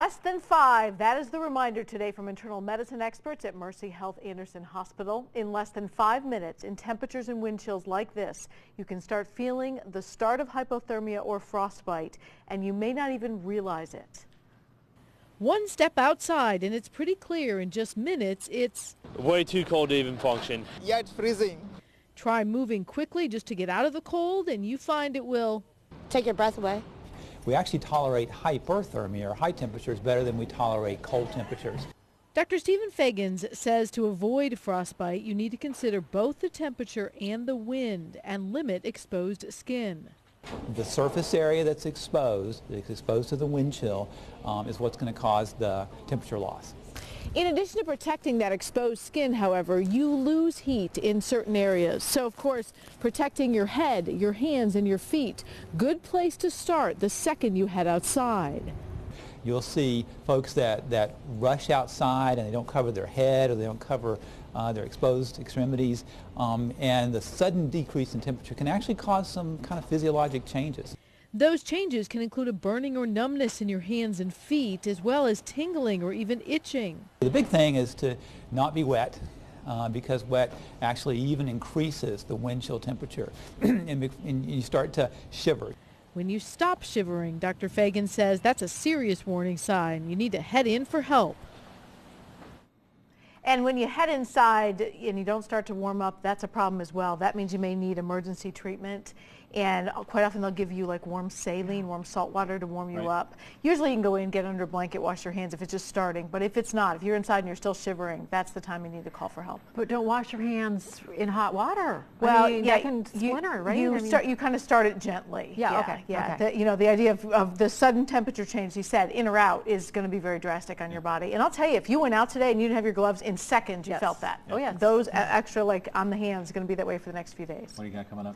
Less than 5. That is the reminder today from internal medicine experts at Mercy Health Anderson Hospital. In less than 5 minutes, in temperatures and wind chills like this, you can start feeling the start of hypothermia or frostbite, and you may not even realize it. One step outside and it's pretty clear in just minutes it's way too cold to even function. Yeah, it's freezing. Try moving quickly just to get out of the cold and you find it will take your breath away. We actually tolerate hyperthermia or high temperatures better than we tolerate cold temperatures. Dr. Stephen Fagans says to avoid frostbite, you need to consider both the temperature and the wind and limit exposed skin. The surface area that's exposed to the wind chill, is what's going to cause the temperature loss. In addition to protecting that exposed skin, however, you lose heat in certain areas. So, of course, protecting your head, your hands, and your feet. Good place to start the second you head outside. You'll see folks that rush outside and they don't cover their head or they don't cover their exposed extremities, and the sudden decrease in temperature can actually cause some kind of physiologic changes. Those changes can include a burning or numbness in your hands and feet, as well as tingling or even itching. The big thing is to not be wet, because wet actually even increases the wind chill temperature, and you start to shiver. When you stop shivering, Dr. Fagan says that's a serious warning sign. You need to head in for help. And when you head inside and you don't start to warm up, that's a problem as well. That means you may need emergency treatment. And quite often they'll give you like warm saline, warm salt water to warm you up. Usually you can go in, get under a blanket, wash your hands if it's just starting. But if it's not, if you're inside and you're still shivering, that's the time you need to call for help. But don't wash your hands in hot water. Well, I mean, yeah, that can splinter, right? You kind of start it gently. Yeah, okay. Yeah, Okay. the idea of the sudden temperature change, he said, in or out, is going to be very drastic on your body. And I'll tell you, if you went out today and you didn't have your gloves, in seconds you felt that. Oh, yes. Those extra, like on the hands, is going to be that way for the next few days. What do you got coming up?